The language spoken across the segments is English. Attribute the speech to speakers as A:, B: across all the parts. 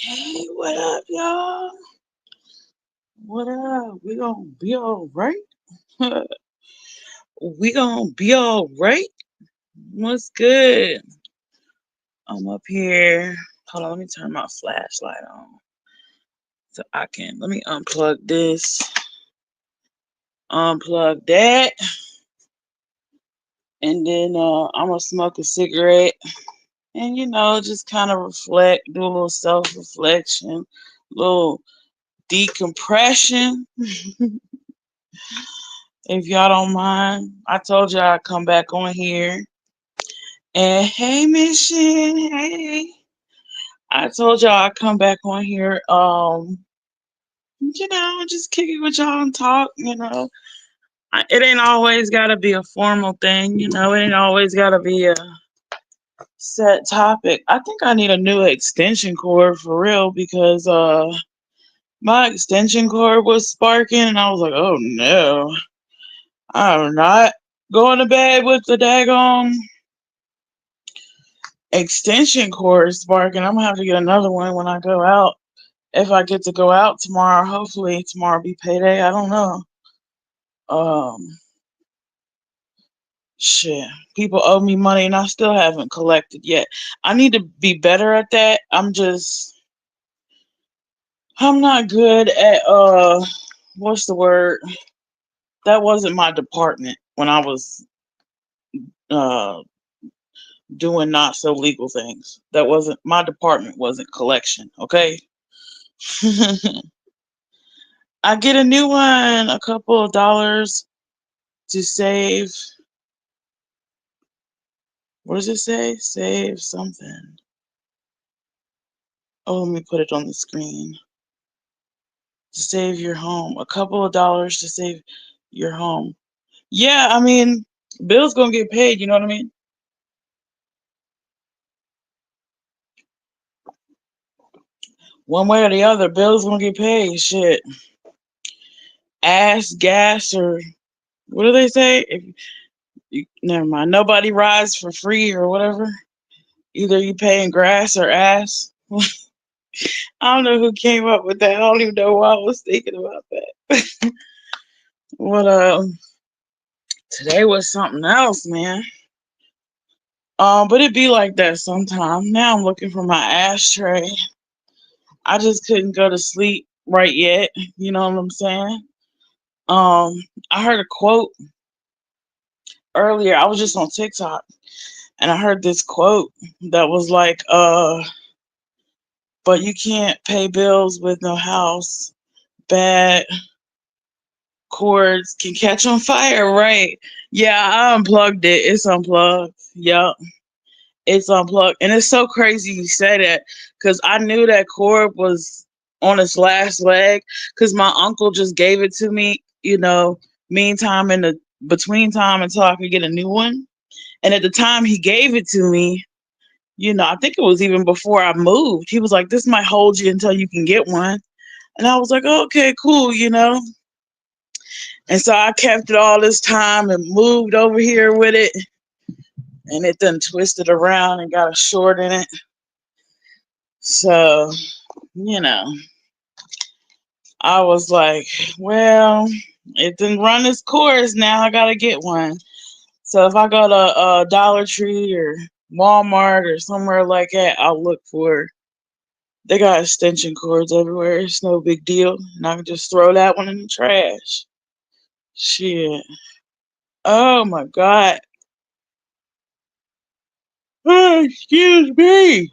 A: Hey, what up, y'all? What up? We gonna be all right? We gonna be all right? What's good? I'm up here. Hold on, let me turn my flashlight on so I can. Let me unplug this, unplug that, and then I'm gonna smoke a cigarette and just kind of reflect, do a little self reflection, little decompression. If y'all don't mind, I told y'all I'd come back on here. And hey, Mission, hey. I told y'all I'd come back on here, just kick it with y'all and talk, It ain't always gotta be a formal thing, it ain't always gotta be a set topic. I think I need a new extension cord for real because my extension cord was sparking and I was like, oh no, I'm not going to bed with the daggone extension cord sparking. I'm gonna have to get another one when I go out. If I get to go out tomorrow, hopefully tomorrow be payday. I don't know. Um, shit. People owe me money and I still haven't collected yet. I need to be better at that. I'm not good at what's the word? That wasn't my department when I was uh doing not so legal things. That wasn't my department, wasn't collection, okay? I get a new one, a couple of dollars to save. What does it say? Save something. Oh, let me put it on the screen. To save your home. A couple of dollars to save your home. Yeah, I mean, Bill's gonna get paid, you know what I mean? One way or the other, Bill's gonna get paid. Shit. Ass, gas, or what do they say? If never mind. Nobody rides for free or whatever. Either you pay in grass or ass. I don't know who came up with that. I don't even know why I was thinking about that. What today was something else, man. But it be like that sometimes. Now I'm looking for my ashtray. I just couldn't go to sleep right yet. You know what I'm saying? Um, I heard a quote earlier. I was just on TikTok and I heard this quote that was like, but you can't pay bills with no house. Bad cords can catch on fire, right? Yeah, I unplugged it. It's unplugged. Yup. It's unplugged. And it's so crazy you say that because I knew that cord was on its last leg because my uncle just gave it to me, meantime in the between time until I could get a new one. And at the time he gave it to me, I think it was even before I moved. He was like, this might hold you until you can get one. And I was like, oh, okay, cool. And so I kept it all this time and moved over here with it. And it then twisted around and got a short in it. So, you know, I was like, well, it didn't run its course. Now I got to get one. So if I go to Dollar Tree or Walmart or somewhere like that, I'll look for it. They got extension cords everywhere. It's no big deal. And I can just throw that one in the trash. Shit. Oh my God. Oh, excuse me.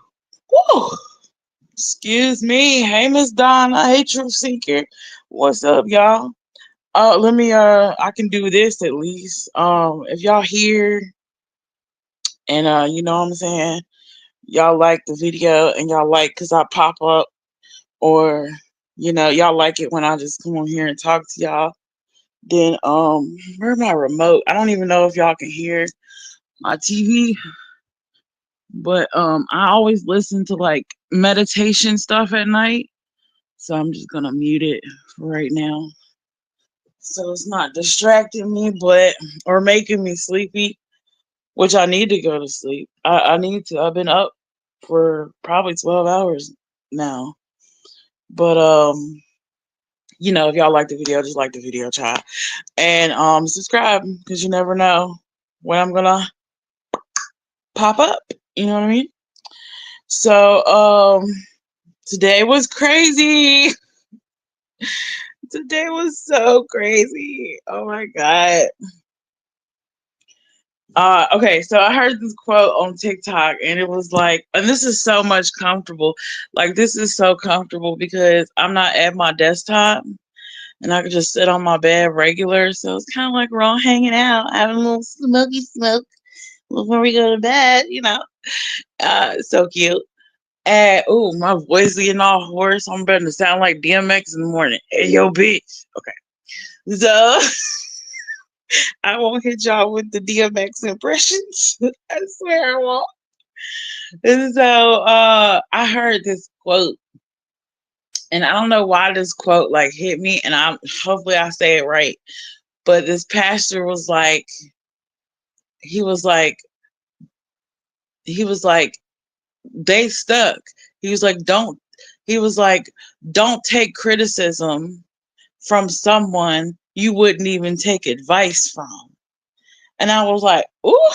A: Woo. Excuse me. Hey, Miss Donna. Hey, Truth Seeker. What's up, y'all? Let me I can do this at least. If y'all here and you know what I'm saying, y'all like the video and y'all like cause I pop up or y'all like it when I just come on here and talk to y'all. Then where's my remote? I don't even know if y'all can hear my TV, but I always listen to like meditation stuff at night. So I'm just gonna mute it for right now. So it's not distracting me but or making me sleepy, which I need to go to sleep. I need to. I've been up for probably 12 hours now. But if y'all like the video, just like the video, child. And subscribe because you never know when I'm gonna pop up. You know what I mean? So today was crazy. Today was so crazy. Oh my god. Okay, so I heard this quote on TikTok and it was like, and this is so much comfortable. Like this is so comfortable because I'm not at my desktop and I could just sit on my bed regular. So it's kind of like we're all hanging out, having a little smoky smoke before we go to bed. So cute. And ooh, my voice getting all hoarse. I'm better to sound like DMX in the morning. Hey yo, bitch. Okay. So I won't hit y'all with the DMX impressions. I swear I won't. And so I heard this quote, and I don't know why this quote like hit me, and I hopefully I say it right. But this pastor was like, he was like, he was like, they stuck. He was like, he was like, don't take criticism from someone you wouldn't even take advice from. And I was like, ooh,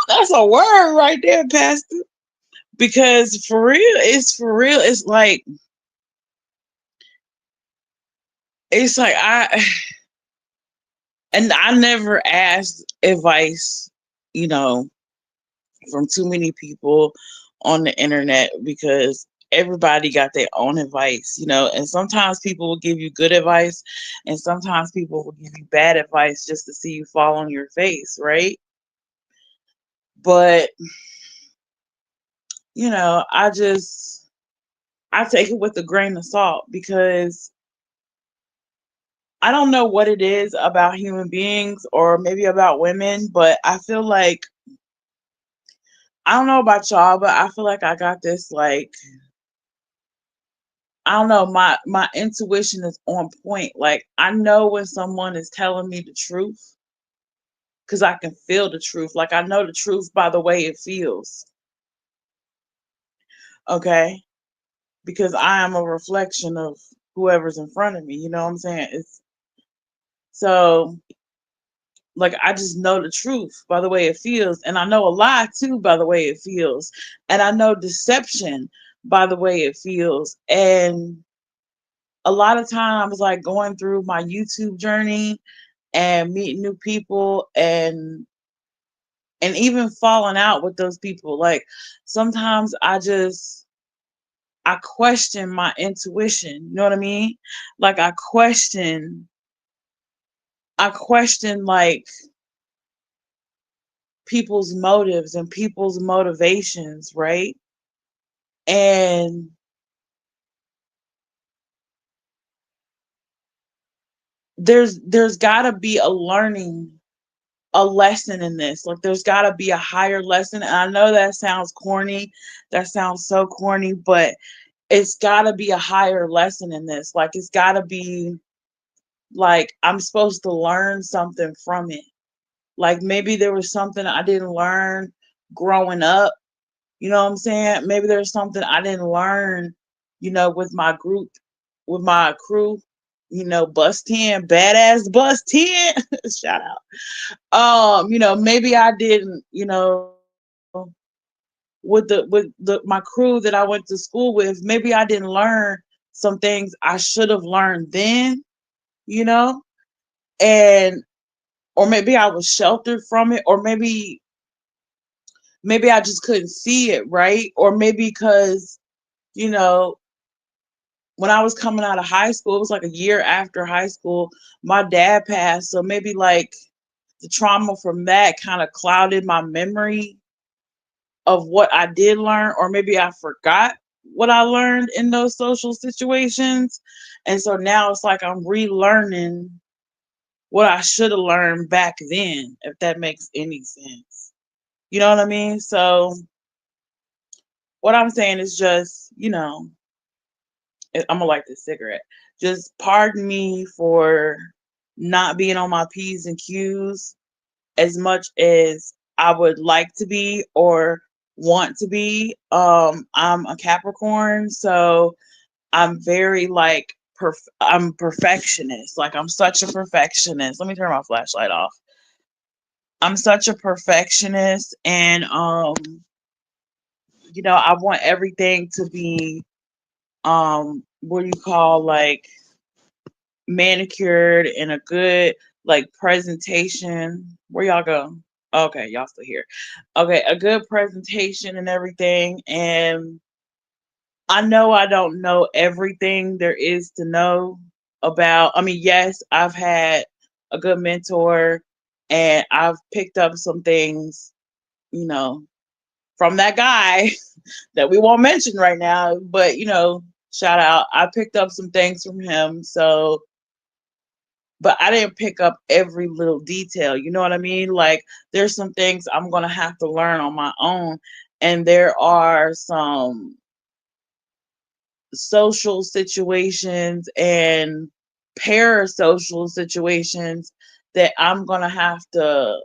A: that's a word right there, Pastor. Because for real, it's for real. It's like and I never asked advice, you know, from too many people on the internet because everybody got their own advice, and sometimes people will give you good advice and sometimes people will give you bad advice just to see you fall on your face, right? But, I take it with a grain of salt because I don't know what it is about human beings or maybe about women, but I feel like I don't know about y'all, but I feel like I got this like I don't know, my intuition is on point. Like I know when someone is telling me the truth cuz I can feel the truth. Like I know the truth by the way it feels. Okay? Because I am a reflection of whoever's in front of me, you know what I'm saying? It's so like I just know the truth by the way it feels, and I know a lie too by the way it feels, and I know deception by the way it feels. And a lot of times like going through my YouTube journey and meeting new people and even falling out with those people, like sometimes I question my intuition, you know what I mean? Like I question like people's motives and people's motivations, right? And there's got to be a lesson in this. Like there's got to be a higher lesson. And I know that sounds corny. That sounds so corny, but it's got to be a higher lesson in this. Like it's got to be like I'm supposed to learn something from it. Like maybe there was something I didn't learn growing up. You know what I'm saying? Maybe there's something I didn't learn, with my group, with my crew, bus 10, badass bus 10. Shout out. Maybe I didn't, with my crew that I went to school with, maybe I didn't learn some things I should have learned then, you know? And or maybe I was sheltered from it, or maybe I just couldn't see it, right? Or maybe because, you know, when I was coming out of high school, it was like a year after high school, my dad passed. So maybe like the trauma from that kind of clouded my memory of what I did learn, or maybe I forgot what I learned in those social situations. And so now it's like I'm relearning what I should have learned back then, if that makes any sense. You know what I mean? So what I'm saying is just, I'm gonna light this cigarette. Just pardon me for not being on my P's and Q's as much as I would like to be, or want to be. I'm a Capricorn, so I'm very like I'm perfectionist. Like I'm such a perfectionist. Let me turn my flashlight off. I'm such a perfectionist, and I want everything to be what do you call, like, manicured and a good like presentation. Where y'all go? Okay, y'all still here. Okay, a good presentation and everything. And I know I don't know everything there is to know about. I mean, yes, I've had a good mentor and I've picked up some things, you know, from that guy that we won't mention right now, but shout out. I picked up some things from him. So, but I didn't pick up every little detail. You know what I mean? Like, there's some things I'm going to have to learn on my own. And there are some social situations and parasocial situations that I'm going to have to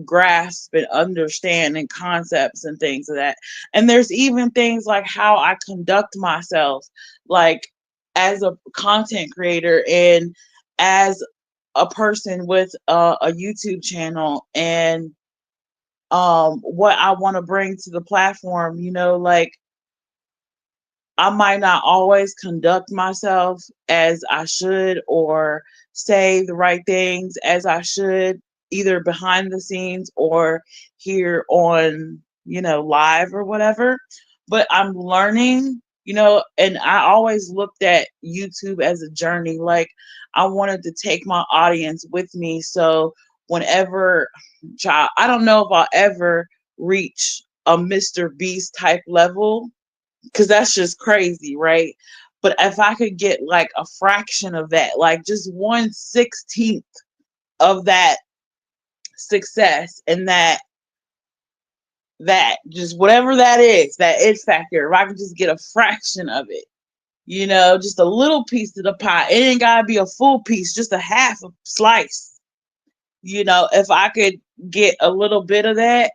A: grasp and understand, and concepts and things of that. And there's even things like how I conduct myself, like as a content creator and as a person with a YouTube channel, and what I want to bring to the platform. Like, I might not always conduct myself as I should or say the right things as I should, either behind the scenes or here on, live or whatever. But I'm learning, and I always looked at YouTube as a journey. Like, I wanted to take my audience with me. So whenever, child, I don't know if I'll ever reach a Mr. Beast type level, because that's just crazy, right? But if I could get like a fraction of that, like just 1/16 of that success, and that just whatever that is, that it factor, if I could just get a fraction of it, just a little piece of the pie. It ain't gotta be a full piece, just a half a slice. If I could get a little bit of that,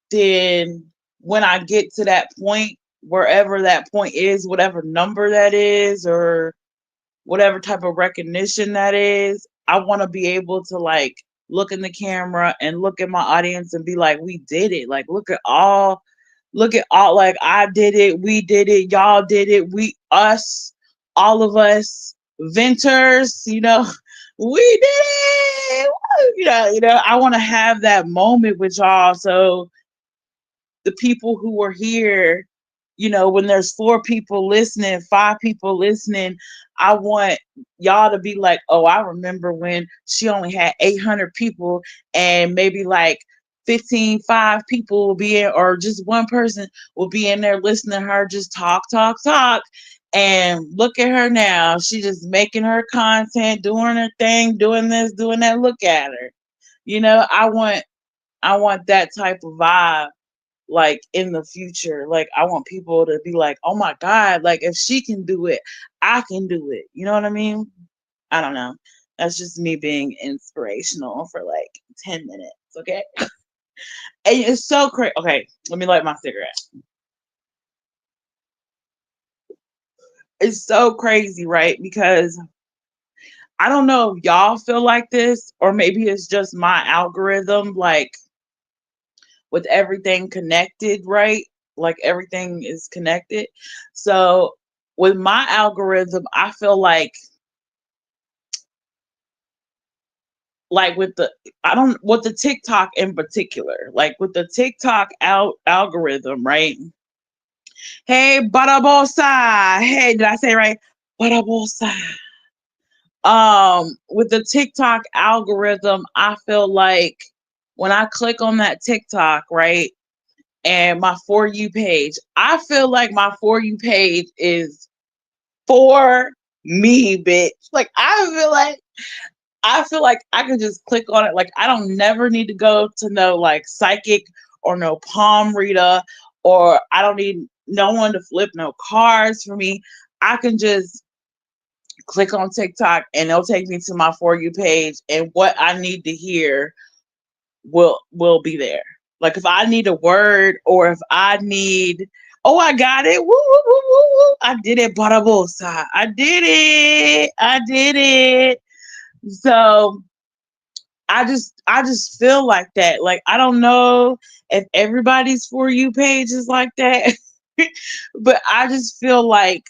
A: then when I get to that point, wherever that point is, whatever number that is, or whatever type of recognition that is, I want to be able to like look in the camera and look at my audience and be like, we did it. Like, look at all, like, I did it, we did it, y'all did it, all of us, venters, we did it. I want to have that moment with y'all. So the people who were here, when there's 4 people listening, 5 people listening, I want y'all to be like, oh, I remember when she only had 800 people, and maybe like 5 people will be in, or just one person will be in there listening to her just talk, talk, talk. And look at her now. She just making her content, doing her thing, doing this, doing that. Look at her. I want that type of vibe, like, in the future. Like, I want people to be like, oh my God, like, if she can do it, I can do it. You know what I mean? I don't know. That's just me being inspirational for like 10 minutes. Okay. And it's so crazy. Okay. Let me light my cigarette. It's so crazy, right? Because I don't know if y'all feel like this, or maybe it's just my algorithm, like, with everything connected, right? Like, everything is connected. So with my algorithm, I feel like with the I don't with the TikTok in particular, like with the TikTok algorithm, right? Hey, Barabosa. Hey, did I say it right? Barabosa. With the TikTok algorithm, I feel like when I click on that TikTok, right? And my For You page, I feel like my For You page is for me, bitch. Like, I feel like I can just click on it. Like, I don't never need to go to no like psychic or no palm reader, or I don't need no one to flip no cards for me. I can just click on TikTok and it'll take me to my For You page, and what I need to hear will be there. Like if I need a word or if I need, oh, I got it. Woo, woo, woo, woo, woo. I did it, Barabosa. I did it. I did it. So I just feel like that. Like I don't know if everybody's For You page is like that. But I just feel like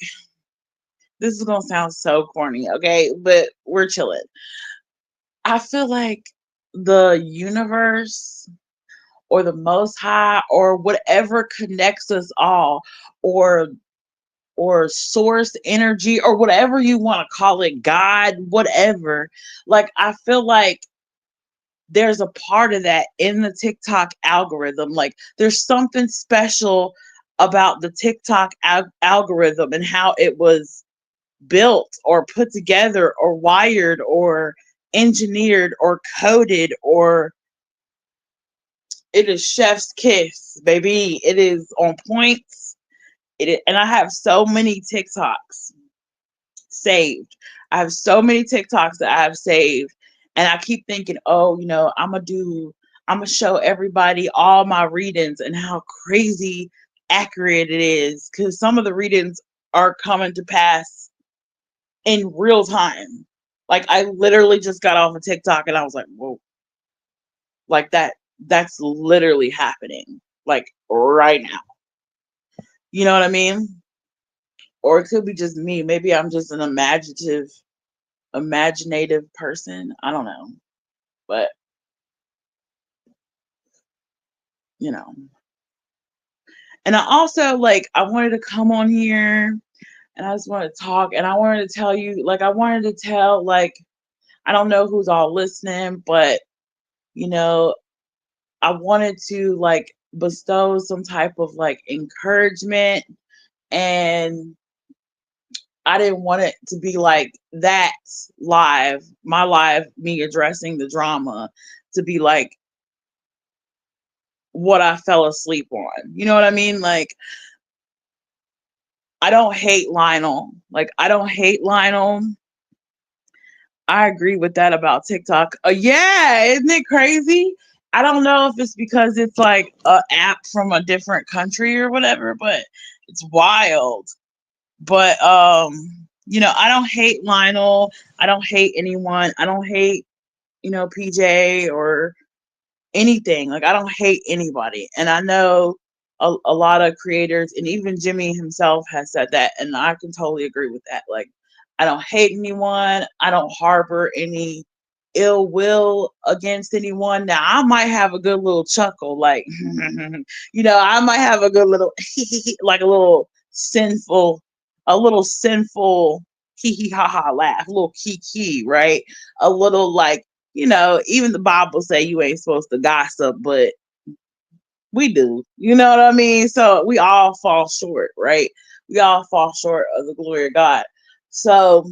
A: this is gonna sound so corny, okay? But we're chilling. I feel like the universe or the most high or whatever connects us all, or source energy or whatever you want to call it, God, whatever. Like I feel like there's a part of that in the TikTok algorithm. Like there's something special about the TikTok algorithm and how it was built or put together or wired or engineered or coded, or it is chef's kiss, baby. It is on point. And I have so many TikToks saved. I have so many TikToks that I have saved. And I keep thinking, oh, I'm gonna show everybody all my readings and how crazy accurate it is. Cause some of the readings are coming to pass in real time. Like I literally just got off of TikTok and I was like, whoa, like that's literally happening. Like right now. You know what I mean? Or it could be just me. Maybe I'm just an imaginative person. I don't know. But, you know. And I also like I wanted to come on here and I just wanted to talk and I wanted to tell you, like I wanted to tell, like, I don't know who's all listening, but you know, I wanted to like bestow some type of like encouragement, and I didn't want it to be like that live, my live, me addressing the drama, to be like what I fell asleep on. You know what I mean? Like, I don't hate Lionel. Like, I don't hate Lionel. I agree with that about TikTok. Yeah, isn't it crazy? I don't know if it's because it's like a app from a different country or whatever, but it's wild. But I don't hate Lionel. I don't hate anyone. I don't hate, PJ or anything. Like I don't hate anybody. And I know a lot of creators and even Jimmy himself has said that, and I can totally agree with that. Like I don't hate anyone. I don't harbor any ill will against anyone. Now I might have a good little chuckle, like I might have a good little like a little sinful hee hee ha ha laugh, a little kiki, right? A little like, even the Bible say you ain't supposed to gossip, but we do. You know what I mean? So we all fall short, right? We all fall short of the glory of God. So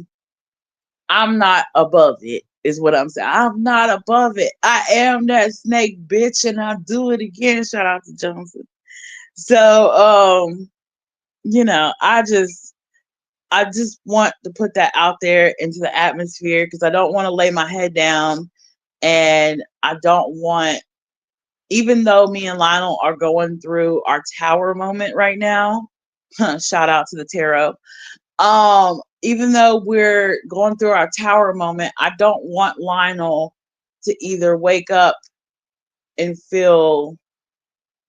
A: I'm not above it, is what I'm saying. I'm not above it. I am that snake bitch, and I'll do it again. Shout out to Johnson. So, I just want to put that out there into the atmosphere because I don't want to lay my head down, and I don't want, even though me and Lionel are going through our tower moment right now, shout out to the tarot. Even though we're going through our tower moment, I don't want Lionel to either wake up and feel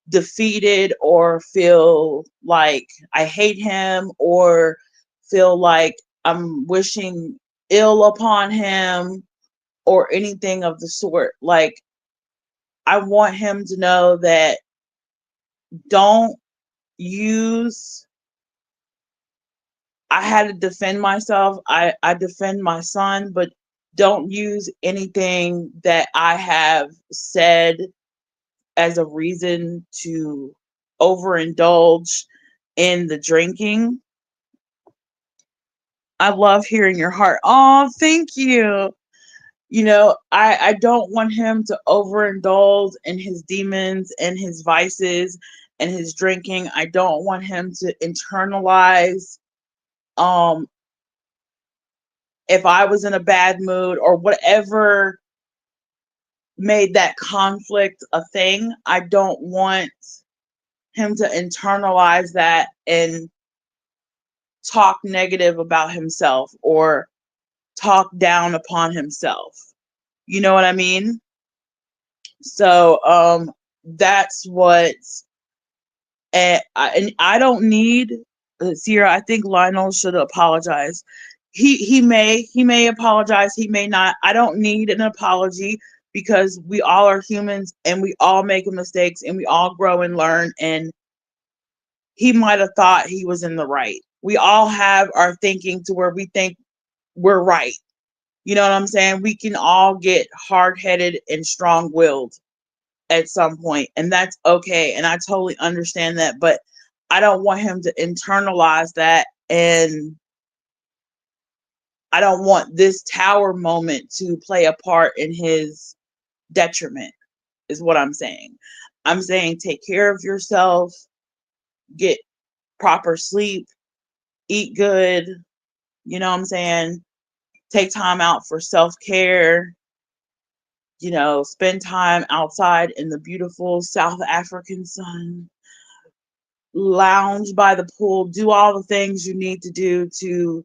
A: defeated or feel like I hate him or feel like I'm wishing ill upon him or anything of the sort. Like, I want him to know that don't use, I had to defend myself. I defend my son, but don't use anything that I have said as a reason to overindulge in the drinking. I love hearing your heart. Oh, thank you. I don't want him to overindulge in his demons and his vices and his drinking. I don't want him to internalize um if I was in a bad mood or whatever made that conflict a thing. I don't want him to internalize that and talk negative about himself or talk down upon himself. You know what I mean? So that's what and I don't need Sierra. I think Lionel should apologize. He may apologize. He may not. I don't need an apology because we all are humans and we all make mistakes and we all grow and learn. And he might have thought he was in the right. We all have our thinking to where we think we're right. You know what I'm saying? We can all get hard headed and strong willed at some point, and that's okay. And I totally understand that, but I don't want him to internalize that. And I don't want this tower moment to play a part in his detriment, is what I'm saying. I'm saying take care of yourself, get proper sleep, eat good. You know what I'm saying? Take time out for self care. Spend time outside in the beautiful South African sun, lounge by the pool, do all the things you need to do to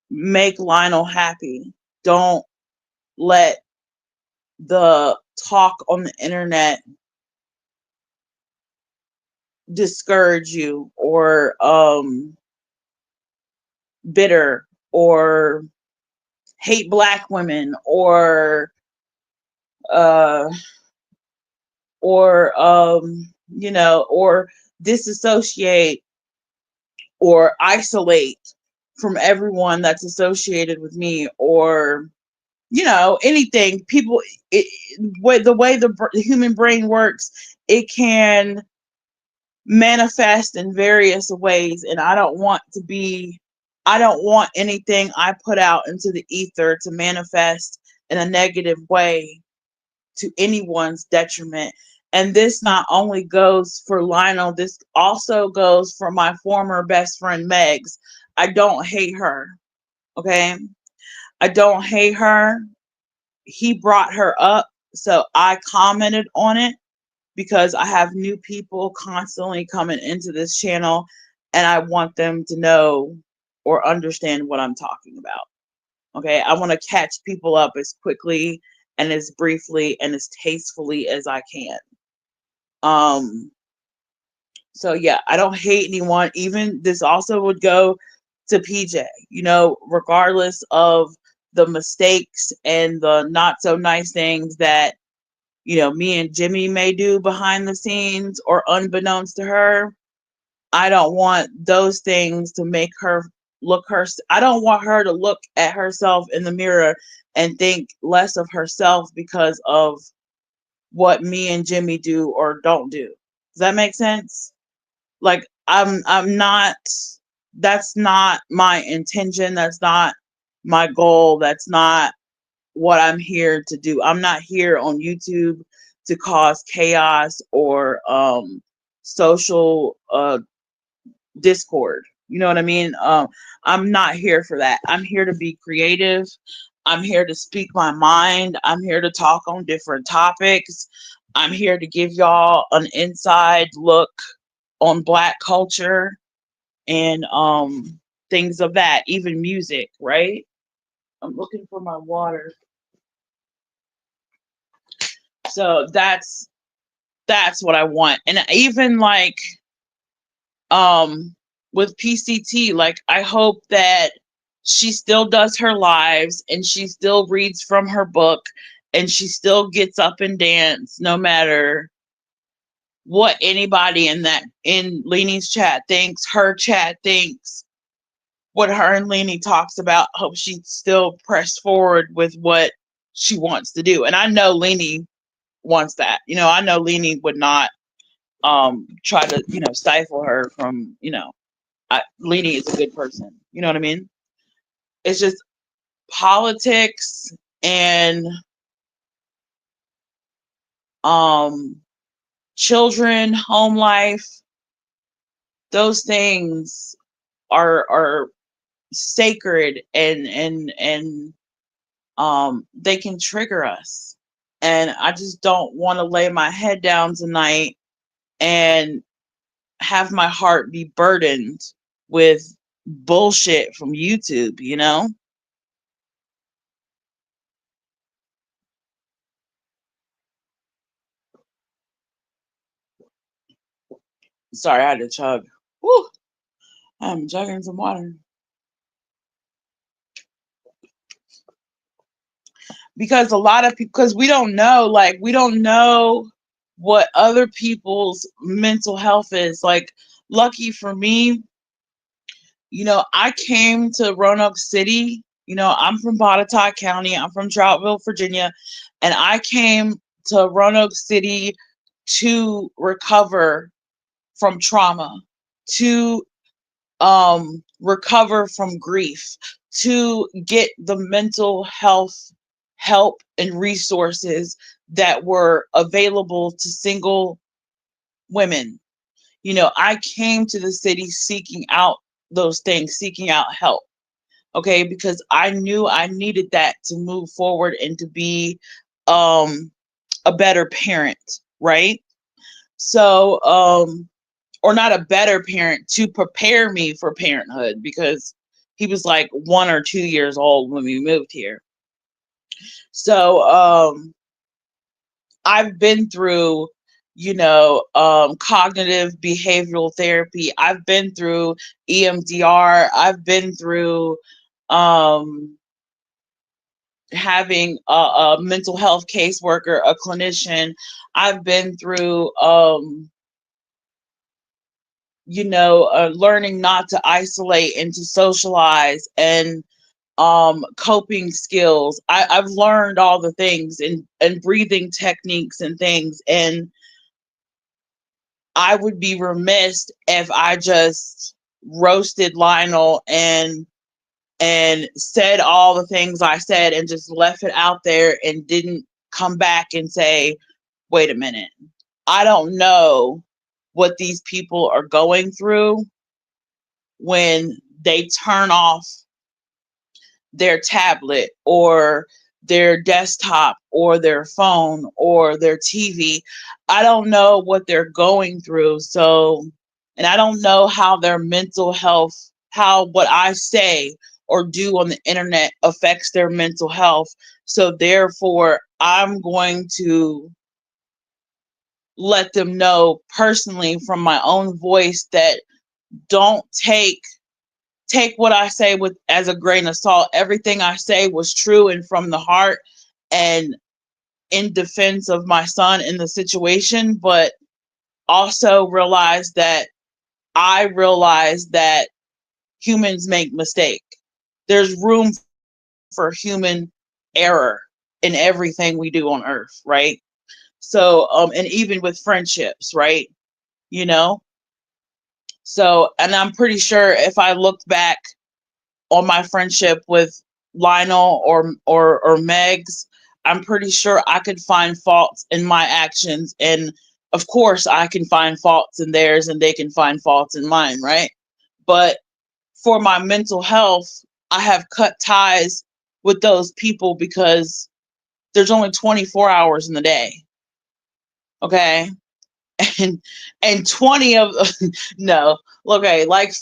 A: make Lionel happy. Don't let the talk on the internet discourage you or bitter or hate black women uh or disassociate or isolate from everyone that's associated with me, or anything. People, the way the human brain works, it can manifest in various ways, and I don't want anything I put out into the ether to manifest in a negative way to anyone's detriment. And this not only goes for Lionel, this also goes for my former best friend Megs. I don't hate her. Okay. I don't hate her. He brought her up, so I commented on it because I have new people constantly coming into this channel and I want them to know or understand what I'm talking about. Okay. I want to catch people up as quickly and as briefly and as tastefully as I can. Um, so yeah, I don't hate anyone. Even this also would go to PJ, regardless of the mistakes and the not so nice things that, me and Jimmy may do behind the scenes or unbeknownst to her. I don't want those things to make her I don't want her to look at herself in the mirror and think less of herself because of what me and Jimmy do or don't do. Does that make sense? Like I'm not that's not my intention. That's not my goal. That's not what I'm here to do. I'm not here on YouTube to cause chaos or social discord. You know what I mean? I'm not here for that. I'm here to be creative. I'm here to speak my mind. I'm here to talk on different topics. I'm here to give y'all an inside look on Black culture and things of that, even music, right? I'm looking for my water. So that's what I want. And even like with PCT, like I hope that she still does her lives and she still reads from her book and she still gets up and dance no matter what anybody in Leanie's chat thinks, her chat thinks, what her and Leanie talks about. Hope she still pressed forward with what she wants to do. And I know Leanie wants that. I know Leanie would not try to, stifle her from, Leanie is a good person. You know what I mean? It's just politics and um children, home life, those things are sacred and they can trigger us. And I just don't want to lay my head down tonight and have my heart be burdened with bullshit from YouTube, you know? Sorry, I had to chug. Whew, I'm chugging some water. Because a lot of people, because we don't know, like, we don't know what other people's mental health is. Like, lucky for me, I came to Roanoke City. I'm from Botetourt County. I'm from Troutville, Virginia. And I came to Roanoke City to recover from trauma, to recover from grief, to get the mental health help and resources that were available to single women. I came to the city seeking out those things, seeking out help. Okay, because I knew I needed that to move forward and to be um a better parent, right? So or not a better parent, to prepare me for parenthood, because he was like 1 or 2 years old when we moved here. So I've been through, cognitive behavioral therapy. I've been through EMDR. I've been through um, having a mental health caseworker, a clinician. I've been through, learning not to isolate and to socialize, and coping skills. I've learned all the things, and breathing techniques and things. And I would be remiss if I just roasted Lionel and said all the things I said and just left it out there and didn't come back and say, wait a minute, I don't know what these people are going through when they turn off their tablet or their desktop or their phone or their TV. I don't know what they're going through. So, and I don't know how their mental health, how what I say or do on the internet affects their mental health. So, therefore, I'm going to let them know personally from my own voice that don't take what I say with as a grain of salt. Everything I say was true and from the heart, and in defense of my son in the situation, but also realize that humans make mistake. There's room for human error in everything we do on earth, right? So and even with friendships, right? You know? So, and I'm pretty sure if I looked back on my friendship with Lionel or Megs, I'm pretty sure I could find faults in my actions, and of course I can find faults in theirs, and they can find faults in mine, right? But for my mental health, I have cut ties with those people because there's only 24 hours in the day, okay? and and 20 of no, okay, like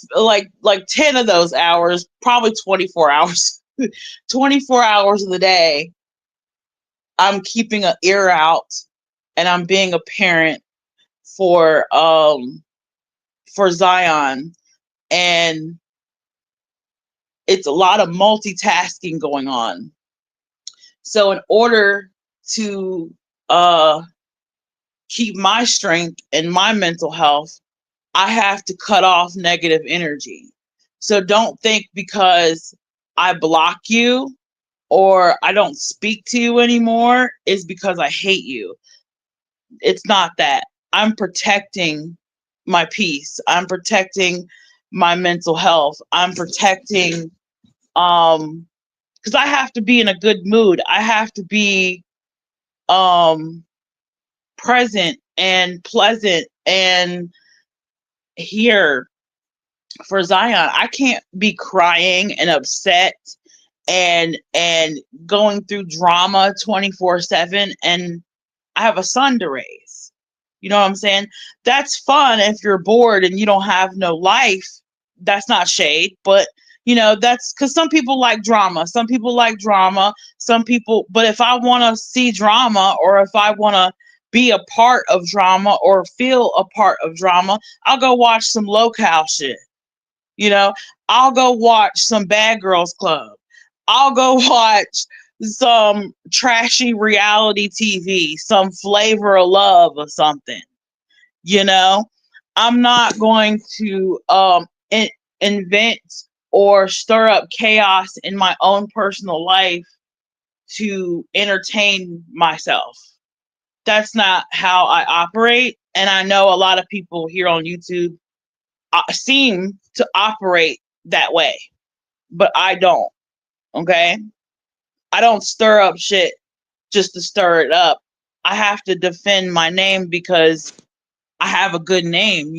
A: 10 of those hours, probably 24 hours, 24 hours of the day, I'm keeping an ear out, and I'm being a parent for Zion. And it's a lot of multitasking going on. So in order to uh keep my strength and my mental health, I have to cut off negative energy. So don't think because I block you or I don't speak to you anymore is because I hate you. It's not that. I'm protecting my peace. I'm protecting my mental health. I'm protecting because I have to be in a good mood. I have to be um present and pleasant and here for Zion. I can't be crying and upset and going through drama 24/7, and I have a son to raise. You know what I'm saying? That's fun if you're bored and you don't have no life. That's not shade, but that's because some people like drama. Some people like drama. Some people, but if I want to see drama, or if I want to be a part of drama or feel a part of drama, I'll go watch some locale shit. You know, I'll go watch some Bad Girls Club. I'll go watch some trashy reality TV, some Flavor of Love or something. You know, I'm not going to invent or stir up chaos in my own personal life to entertain myself. That's not how I operate. And I know a lot of people here on YouTube seem to operate that way, but I don't. Okay. I don't stir up shit just to stir it up. I have to defend my name because I have a good name,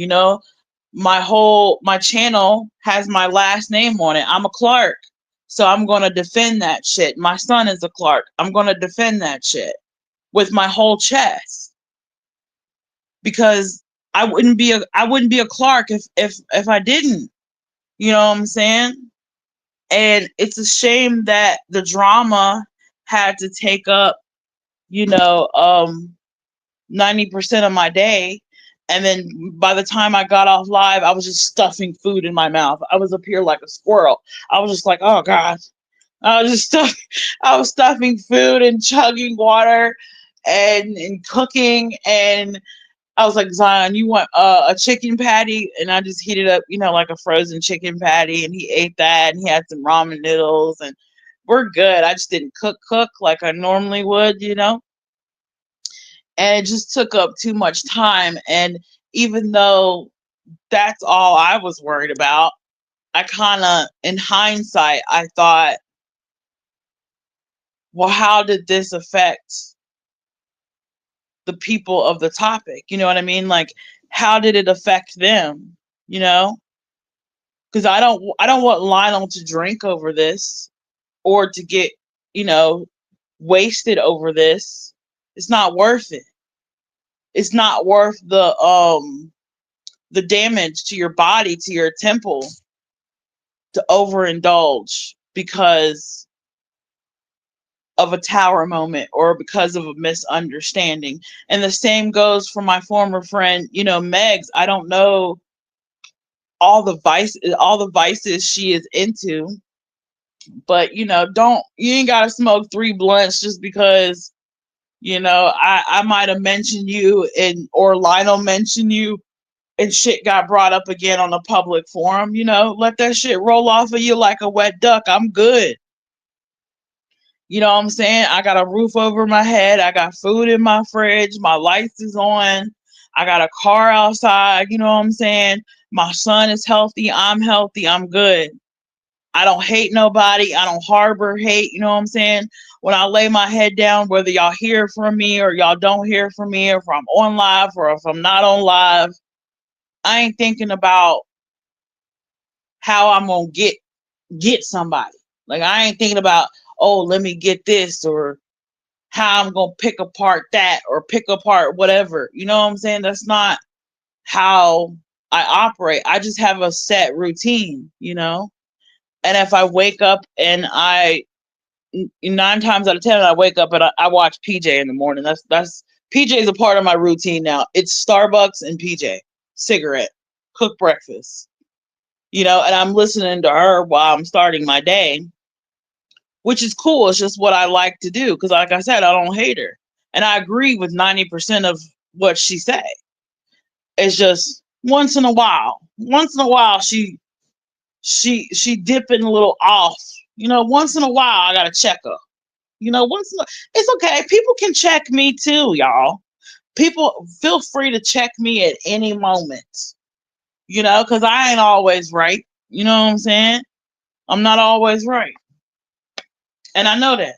A: my channel has my last name on it. I'm a Clark. So I'm going to defend that shit. My son is a Clark. I'm going to defend that shit with my whole chest because I wouldn't be a Clark if I didn't. You know what I'm saying? And it's a shame that the drama had to take up, you know, 90% of my day. And then by the time I got off live, I was just stuffing food in my mouth. I was up here like a squirrel. I was just like, oh God. I was just stuff I was stuffing food and chugging water and cooking, and I was like, Zion, you want a chicken patty? And I just heated up, like a frozen chicken patty, and he ate that, and he had some ramen noodles, and we're good. I just didn't cook like I normally would. And it just took up too much time. And even though that's all I was worried about, I kind of, in hindsight, I thought, well, how did this affect the people of the topic? You know what I mean? Like, how did it affect them? You know? Because I don't want Lionel to drink over this or to get, you know, wasted over this. It's not worth it. It's not worth the damage to your body, to your temple, to overindulge because of a tower moment or because of a misunderstanding. And the same goes for my former friend, Megs. I don't know all the vices she is into, but don't you ain't gotta smoke 3 blunts just because I might have mentioned you and or Lionel mentioned you and shit got brought up again on a public forum. Let that shit roll off of you like a wet duck. I'm good. You know what I'm saying? I got a roof over my head. I got food in my fridge. My lights is on. I got a car outside. You know what I'm saying? My son is healthy. I'm healthy. I'm good. I don't hate nobody. I don't harbor hate. You know what I'm saying? When I lay my head down, whether y'all hear from me or y'all don't hear from me, or if I'm on live or if I'm not on live, I ain't thinking about how I'm gonna get somebody. Like, I ain't thinking about, oh, let me get this, or how I'm gonna pick apart that or pick apart whatever. You know what I'm saying? That's not how I operate. I just have a set routine. And if I wake up and 9 times out of 10 I wake up and I watch PJ in the morning. That's PJ is a part of my routine now. It's Starbucks and PJ, cigarette, cook breakfast. And I'm listening to her while I'm starting my day, which is cool. It's just what I like to do because, like I said, I don't hate her, and I agree with 90% of what she said. It's just once in a while. Once in a while, she dipping a little off. Once in a while, I gotta check her. It's okay. People can check me too, y'all. People feel free to check me at any moment. Because I ain't always right. You know what I'm saying? I'm not always right, and I know that.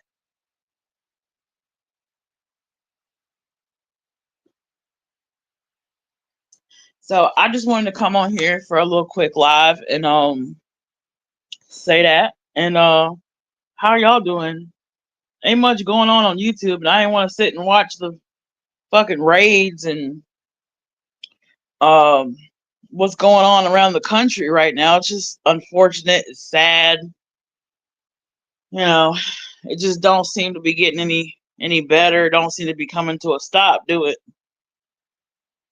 A: So I just wanted to come on here for a little quick live and say that. And How y'all doing? Ain't much going on YouTube, and I ain't want to sit and watch the fucking raids and um what's going on around the country right now. It's just unfortunate. It's sad. You know, it just don't seem to be getting any better. Don't seem to be coming to a stop. Do it.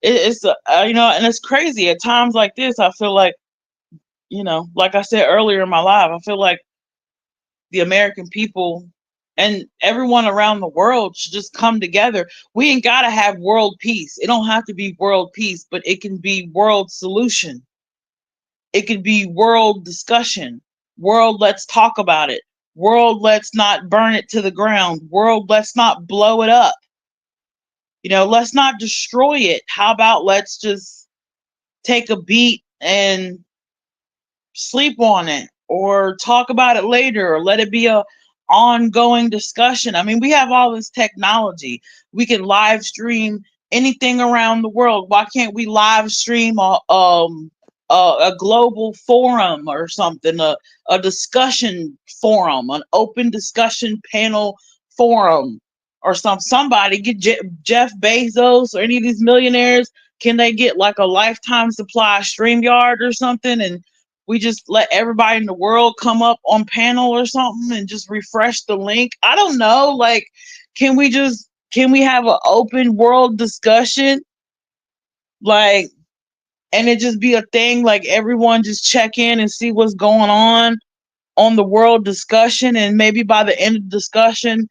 A: It's and it's crazy at times like this. I feel like like I said earlier in my life, I feel like the American people and everyone around the world should just come together. We ain't gotta have world peace. It don't have to be world peace, but it can be world solution. It could be world discussion. World, let's talk about it. World, let's not burn it to the ground. World, let's not blow it up. Let's not destroy it. How about let's just take a beat and sleep on it or talk about it later or let it be a ongoing discussion. I mean, we have all this technology. We can live stream anything around the world. Why can't we live stream a global forum or something, a discussion forum, an open discussion panel forum or somebody get Jeff Bezos or any of these millionaires, can they get like a lifetime supply StreamYard or something, and we just let everybody in the world come up on panel or something and just refresh the link? I don't know. Like, can we have an open world discussion? Like, and it just be a thing, like everyone just check in and see what's going on the world discussion, and maybe by the end of the discussion,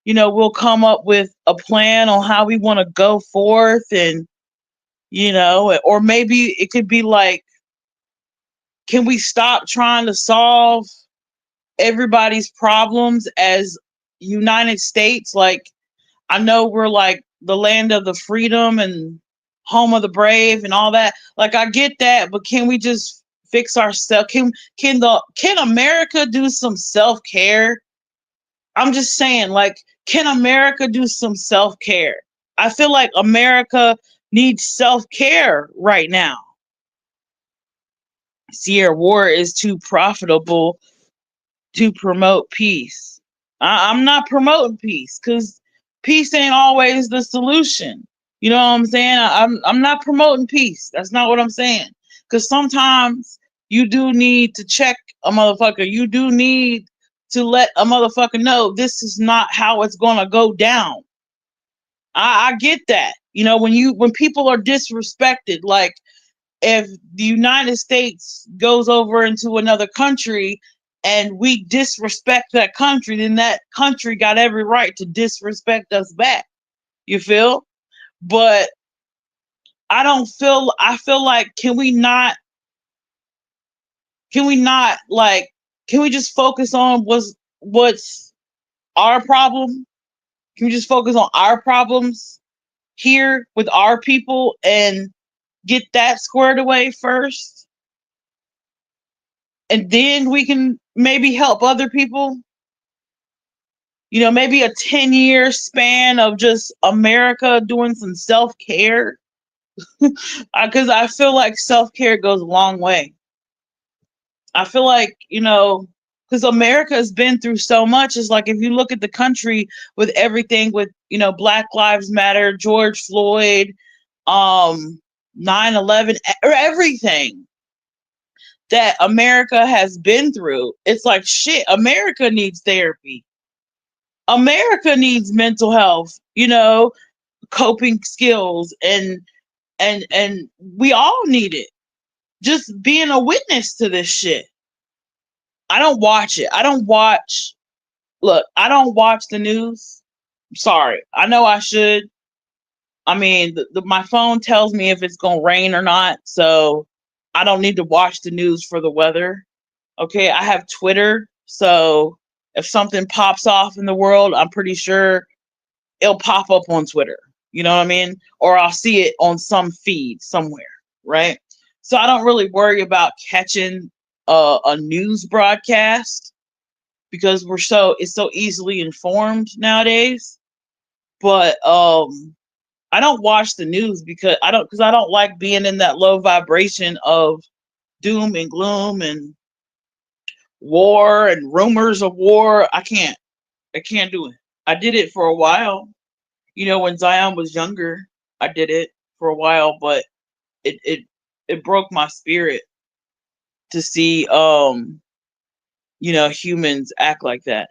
A: we'll come up with a plan on how we want to go forth, and or maybe it could be like, can we stop trying to solve everybody's problems as United States? Like, I know we're like the land of the freedom and home of the brave and all that. Like, I get that, but can we just fix ourselves? Can America do some self-care? I'm just saying, like, can America do some self-care? I feel like America needs self-care right now. Sierra, war is too profitable to promote peace. I'm not promoting peace because peace ain't always the solution. You know what I'm saying? I'm not promoting peace. That's not what I'm saying. Because sometimes you do need to check a motherfucker. You do need to let a motherfucker know this is not how it's gonna go down. I get that. When people are disrespected, like if the United States goes over into another country and we disrespect that country, then that country got every right to disrespect us back. You feel? But I feel like, can we just focus on what's our problem? Can we just focus on our problems here with our people and get that squared away first? And then we can maybe help other people. Maybe a 10-year span of just America doing some self-care. Because I feel like self-care goes a long way. I feel like, because America has been through so much. It's like, if you look at the country with everything with, Black Lives Matter, George Floyd, 9/11, or everything that America has been through, it's like, shit, America needs therapy. America needs mental health, coping skills, and we all need it. Just being a witness to this shit. I don't watch it. I don't watch the news. Sorry. I know I should. I mean, my phone tells me if it's going to rain or not, so I don't need to watch the news for the weather. Okay, I have Twitter, so if something pops off in the world, I'm pretty sure it'll pop up on Twitter. You know what I mean? Or I'll see it on some feed somewhere, right? So I don't really worry about catching a news broadcast because it's so easily informed nowadays. But I don't watch the news because I don't like being in that low vibration of doom and gloom and war and rumors of war. I can't do it. I did it for a while. When Zion was younger, I did it for a while, but it it it broke my spirit to see humans act like that.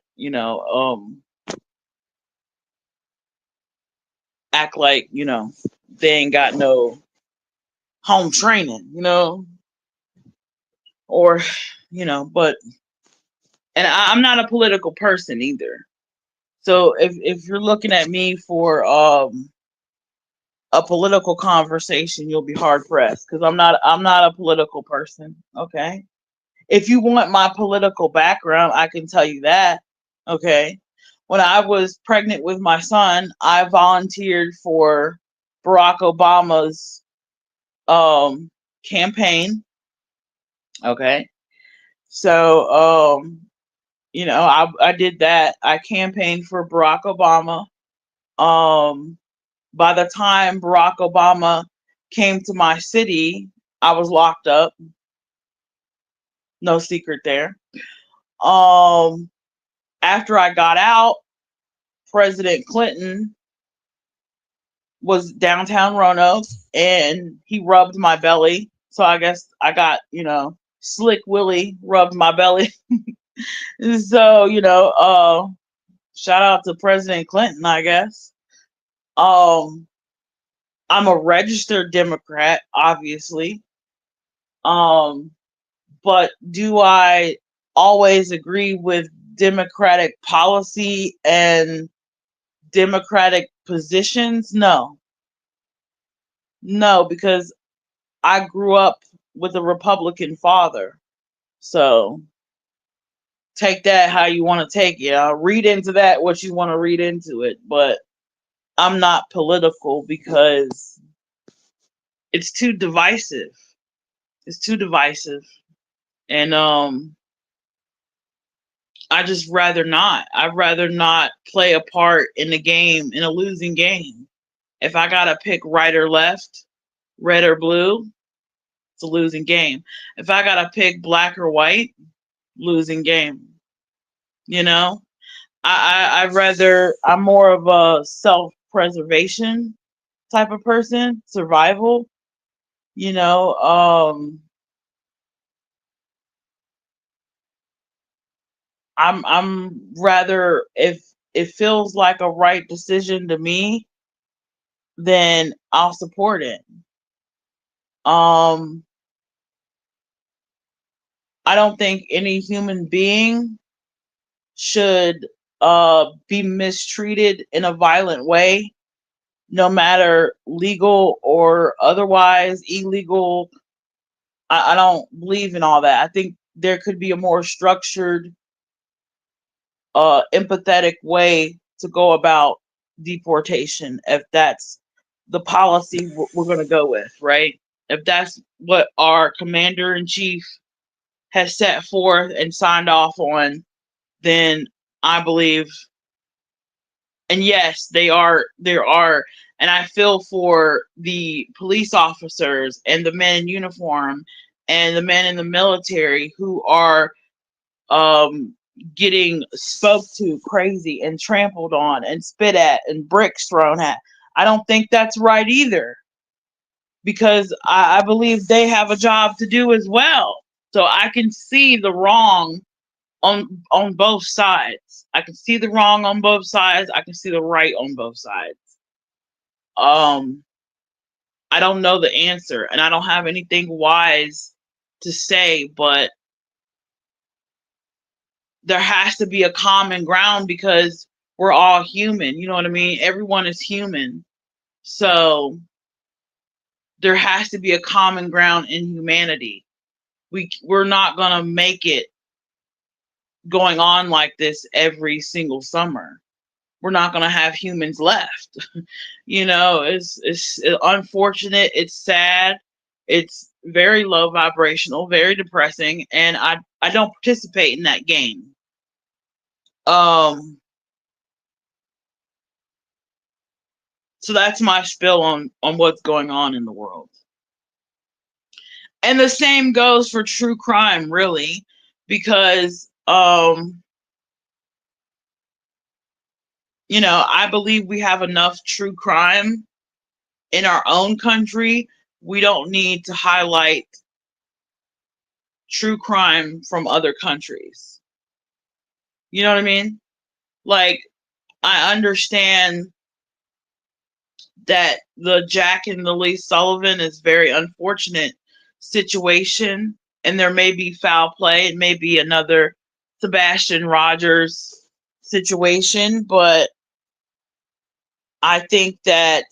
A: Act like, they ain't got no home training, or but and I'm not a political person either. So if you're looking at me for a political conversation, you'll be hard pressed because I'm not a political person. Okay. If you want my political background, I can tell you that. Okay. When I was pregnant with my son, I volunteered for Barack Obama's um campaign. Okay. So I did that. I campaigned for Barack Obama. Um by the time Barack Obama came to my city, I was locked up. No secret there. Um After I got out, President Clinton was downtown Roanoke and he rubbed my belly. So I guess I got, Slick Willie rubbed my belly. So, shout out to President Clinton, I guess. Um, I'm a registered Democrat, obviously. Um, but do I always agree with Democratic policy and Democratic positions? No. No, because I grew up with a Republican father. So take that how you want to take it. Read into that what you want to read into it. But I'm not political because it's too divisive. It's too divisive. And I just rather not. I'd rather not play a part in the game, in a losing game. If I gotta pick right or left, red or blue, it's a losing game. If I gotta pick black or white, losing game. You know, I'd rather. I'm more of a self preservation type of person, survival. You know, I'm rather if it feels like a right decision to me, then I'll support it. Um, I don't think any human being should be mistreated in a violent way, no matter legal or otherwise illegal. I don't believe in all that. I think there could be a more structured, empathetic way to go about deportation if that's the policy we're going to go with, right? If that's what our commander in chief has set forth and signed off on, then I believe, and yes, there are, and I feel for the police officers and the men in uniform and the men in the military who are um, getting spoke to crazy and trampled on and spit at and bricks thrown at. I don't think that's right either because I believe they have a job to do as well. So I can see the wrong on both sides. I can see the wrong on both sides. I can see the right on both sides. Um, I don't know the answer, and I don't have anything wise to say, but there has to be a common ground because we're all human. You know what I mean? Everyone is human. So there has to be a common ground in humanity. We're not going to make it going on like this every single summer. We're not going to have humans left. It's unfortunate, it's sad, it's very low vibrational, very depressing, and I don't participate in that game. Um So that's my spill on what's going on in the world. And the same goes for true crime, really. because I believe we have enough true crime in our own country. We don't need to highlight true crime from other countries. You know what I mean? Like, I understand that the Jack and the Lee Sullivan is very unfortunate situation, and there may be foul play. It may be another Sebastian Rogers situation, but I think that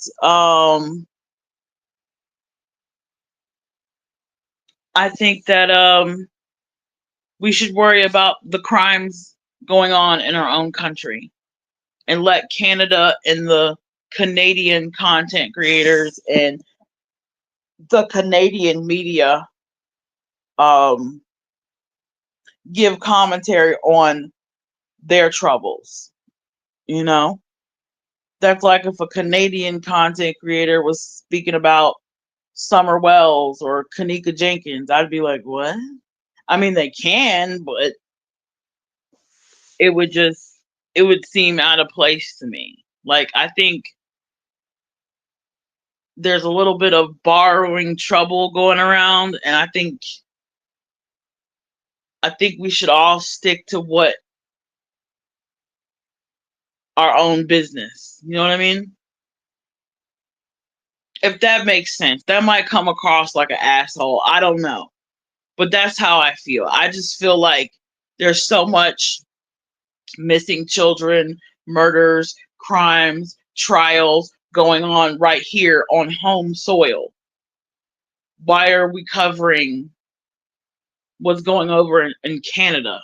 A: I think that we should worry about the crimes going on in our own country and let Canada and the Canadian content creators and the Canadian media um, give commentary on their troubles. You know, that's like if a Canadian content creator was speaking about Summer Wells or Kanika Jenkins, I'd be like, what? I mean, they can, but it would just it would seem out of place to me. Like, I think there's a little bit of borrowing trouble going around, and I think we should all stick to what our own business. You know what I mean? If that makes sense. That might come across like an asshole. I don't know. But that's how I feel. I just feel like there's so much missing children, murders, crimes, trials going on right here on home soil. Why are we covering what's going over in Canada?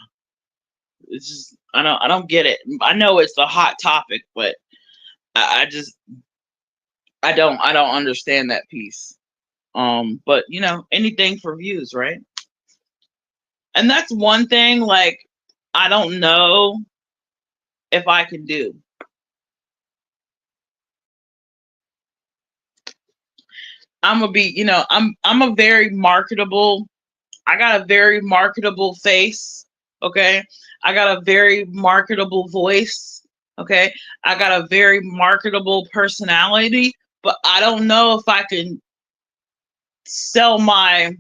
A: It's just I don't get it. I know it's a hot topic, but I just I don't understand that piece. But anything for views, right? And that's one thing, like, I don't know if I can do. I'm gonna be, I'm a very marketable. I got a very marketable face. Okay. I got a very marketable voice. Okay. I got a very marketable personality, but I don't know if I can sell my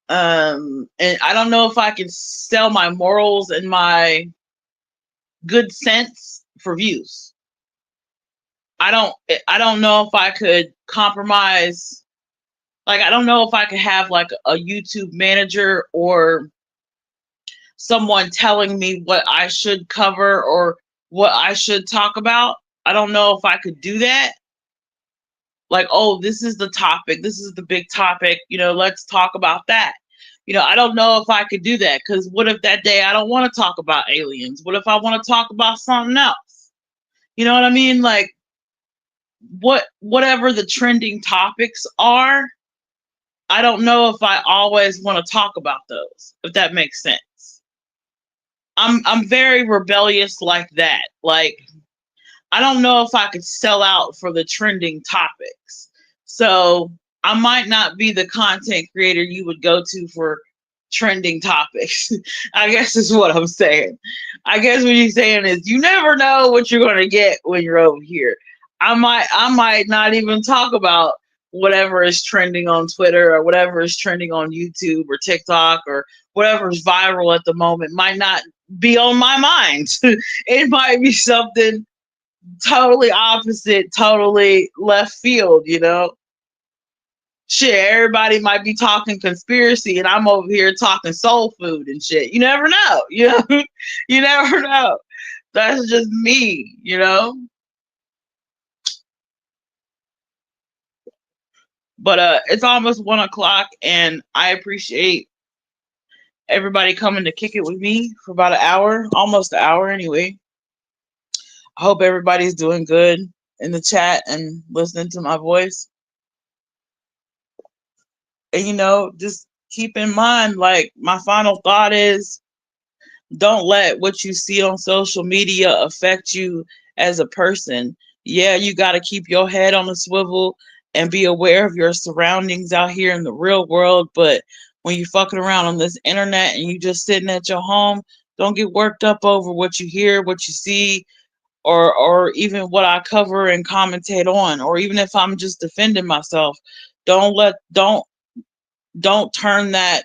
A: and I don't know if I can sell my morals and my good sense for views. I don't know if I could compromise. Like, I don't know if I could have like a YouTube manager or someone telling me what I should cover or what I should talk about. I don't know if I could do that. Like, oh, this is the topic. This is the big topic. Let's talk about that. I don't know if I could do that, because what if that day I don't want to talk about aliens? What if I want to talk about something else? You know what I mean? Like, whatever the trending topics are, I don't know if I always want to talk about those, if that makes sense. I'm very rebellious like that. Like, I don't know if I could sell out for the trending topics. So I might not be the content creator you would go to for trending topics. I guess is what I'm saying. I guess what you're saying is you never know what you're gonna get when you're over here. I might not even talk about whatever is trending on Twitter or whatever is trending on YouTube or TikTok or whatever's viral at the moment might not be on my mind. It might be something totally opposite, totally left field. Shit, everybody might be talking conspiracy and I'm over here talking soul food and shit. You never know, you never know. That's just me. But it's almost 1 o'clock, and I appreciate everybody coming to kick it with me for about an hour, almost an hour anyway. I hope everybody's doing good in the chat and listening to my voice. And just keep in mind, like, my final thought is, don't let what you see on social media affect you as a person. Yeah, you got to keep your head on a swivel and be aware of your surroundings out here in the real world, but when you fucking around on this internet and you just sitting at your home, don't get worked up over what you hear, what you see, or even what I cover and commentate on, or even if I'm just defending myself. Don't let don't turn that,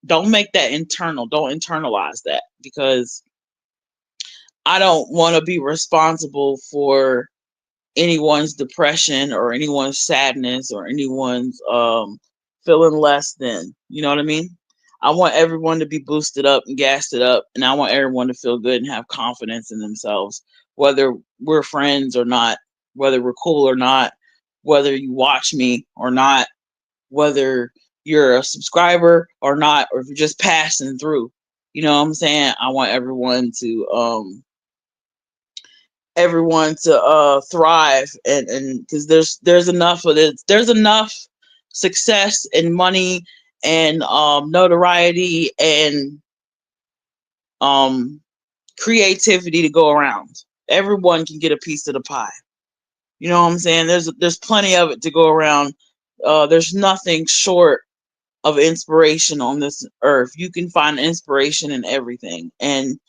A: don't make that internal. Don't internalize that, because I don't want to be responsible for anyone's depression or anyone's sadness or anyone's feeling less than. You know what I mean? I want everyone to be boosted up and gassed it up, and I want everyone to feel good and have confidence in themselves, whether we're friends or not, whether we're cool or not, whether you watch me or not, whether you're a subscriber or not, or if you're just passing through. You know what I'm saying? I want everyone to thrive, and because there's enough of it, there's enough success and money and notoriety and um creativity to go around. Everyone can get a piece of the pie. You know what I'm saying? There's plenty of it to go around. There's nothing short of inspiration on this earth. You can find inspiration in everything. And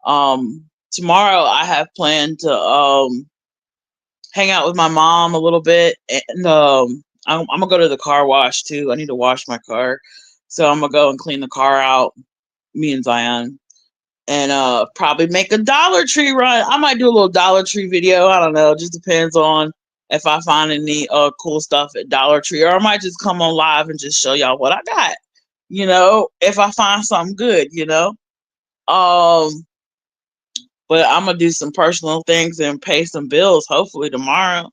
A: tomorrow I have planned to hang out with my mom a little bit, and I'm gonna go to the car wash too. I need to wash my car, so I'm gonna go and clean the car out. Me and Zion, and probably make a Dollar Tree run. I might do a little Dollar Tree video. I don't know. It just depends on if I find any cool stuff at Dollar Tree, or I might just come on live and just show y'all what I got. If I find something good. Um, but I'm gonna do some personal things and pay some bills hopefully tomorrow.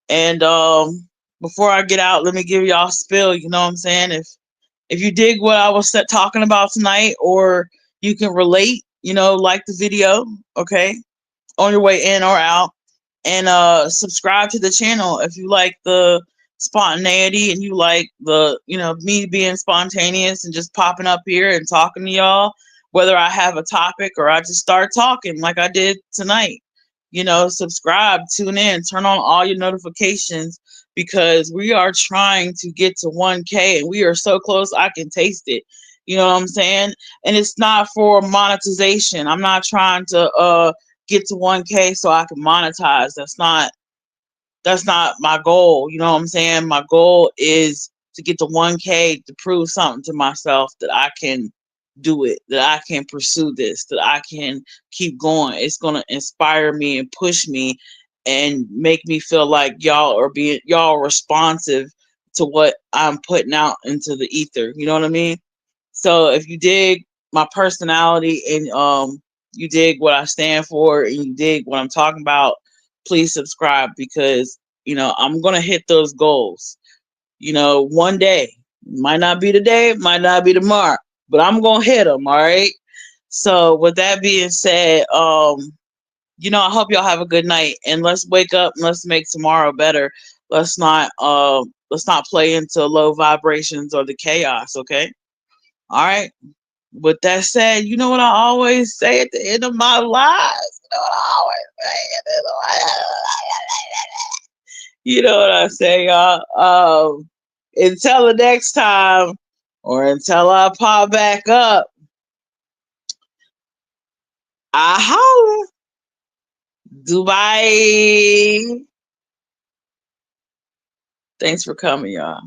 A: And before I get out, let me give y'all a spill. You know what I'm saying? If you dig what I was talking about tonight, or you can relate, like the video, okay, on your way in or out, and subscribe to the channel if you like the spontaneity and you like the me being spontaneous and just popping up here and talking to y'all, whether I have a topic or I just start talking like I did tonight. Subscribe, tune in, turn on all your notifications, because we are trying to get to 1K, and we are so close I can taste it. You know what I'm saying? And it's not for monetization. I'm not trying to get to 1K so I can monetize. That's not my goal. You know what I'm saying? My goal is to get to 1K to prove something to myself, that I can do it, that I can pursue this, that I can keep going. It's going to inspire me and push me and make me feel like y'all responsive to what I'm putting out into the ether. You know what I mean? So if you dig my personality, and you dig what I stand for, and you dig what I'm talking about, please subscribe, because I'm gonna hit those goals. One day, might not be today, might not be tomorrow, but I'm gonna hit them. All right. So with that being said, I hope y'all have a good night, and let's wake up and let's make tomorrow better. Let's not play into low vibrations or the chaos. Okay. All right. With that said, you know what I always say at the end of my lives? You know what I always say at the end of my You know what I say, y'all? Until the next time, or until I pop back up, I holla. Dubai. Thanks for coming, y'all.